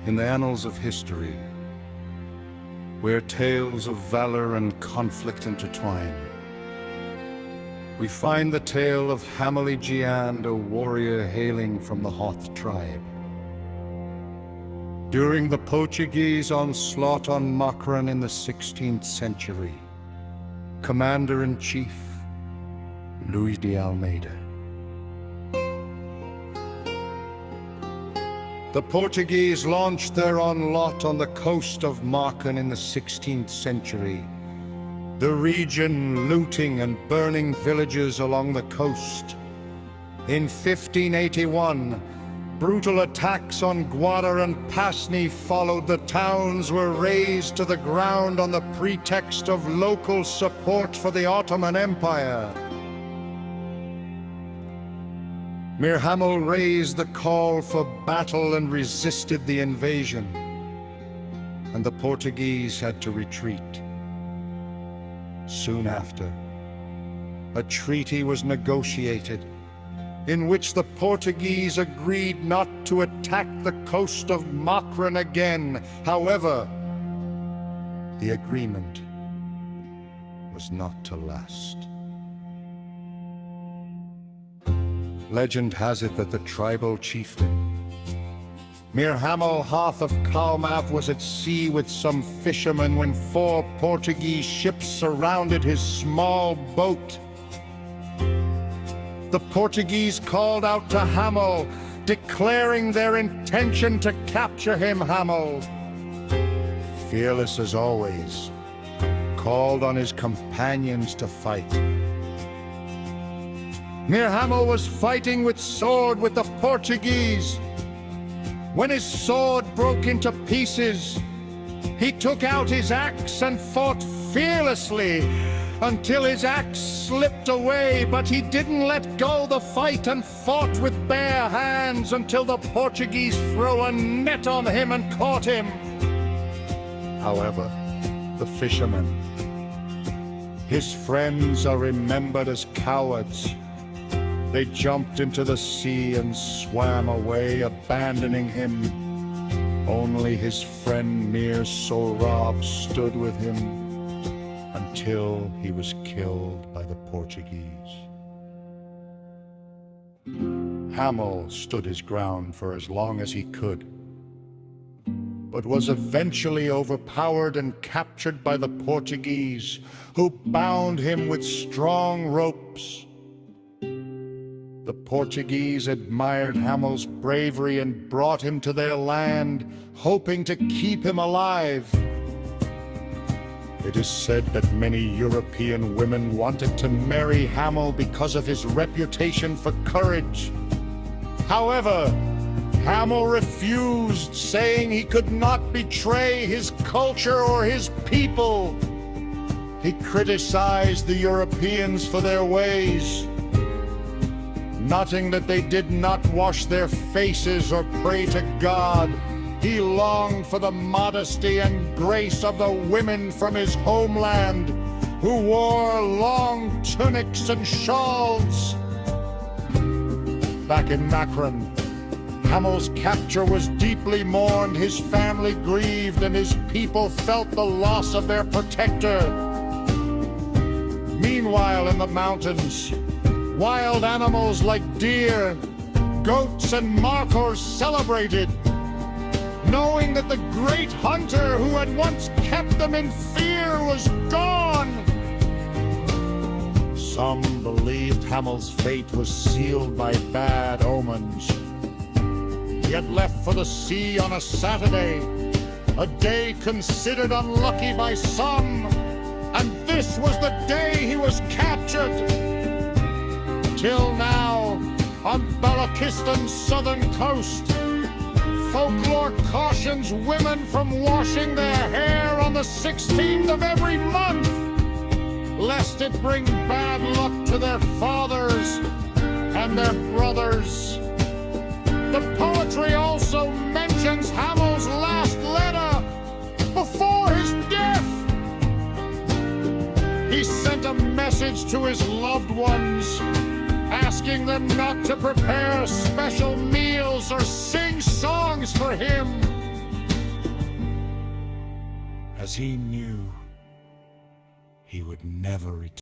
In the annals of history, where tales of valor and conflict intertwine, we find the tale of Hammal Jiand, a warrior hailing from the Hoth tribe. During the Portuguese onslaught on Makran in the 16th century, Commander-in-Chief Luis de Almeida. The Portuguese launched their onslaught on the coast of Makran in the 16th century, the region looting and burning villages along the coast. In 1581, brutal attacks on Guadar and Pasni followed. The towns were razed to the ground on the pretext of local support for the Ottoman Empire. Mir Hammal raised the call for battle and resisted the invasion, and the Portuguese had to retreat. Soon after, a treaty was negotiated in which the Portuguese agreed not to attack the coast of Makran again. However, the agreement was not to last. Legend has it that the tribal chieftain, Mir Hammal Hoth of Kalmav, was at sea with some fishermen when 4 Portuguese ships surrounded his small boat. The Portuguese called out to Hammal, declaring their intention to capture him. Hammal, fearless as always, called on his companions to fight. Mir Hammal was fighting with sword with the Portuguese. When his sword broke into pieces, he took out his axe and fought fearlessly until his axe slipped away, but he didn't let go the fight and fought with bare hands until the Portuguese threw a net on him and caught him. However, the fishermen, his friends, are remembered as cowards. They jumped into the sea and swam away, abandoning him. Only his friend Mir Sorab stood with him until he was killed by the Portuguese. Hammal stood his ground for as long as he could, but was eventually overpowered and captured by the Portuguese, who bound him with strong ropes. The Portuguese admired Hammal's bravery and brought him to their land, hoping to keep him alive. It is said that many European women wanted to marry Hammal because of his reputation for courage. However, Hammal refused, saying he could not betray his culture or his people. He criticized the Europeans for their ways, noting that they did not wash their faces or pray to God. He longed for the modesty and grace of the women from his homeland, who wore long tunics and shawls. Back in Makran, Hammal's capture was deeply mourned. His family grieved, and his people felt the loss of their protector. Meanwhile, in the mountains, wild animals like deer, goats, and markhors celebrated, knowing that the great hunter who had once kept them in fear was gone. Some believed Hammal's fate was sealed by bad omens. He had left for the sea on a Saturday, a day considered unlucky by some, and this was the day he was captured. Till now, on Balochistan's southern coast, folklore cautions women from washing their hair on the 16th of every month, lest it bring bad luck to their fathers and their brothers. The poetry also mentions Hammal's last letter before his death. He sent a message to his loved ones, asking them not to prepare special meals or sing songs for him. because he knew he would never return.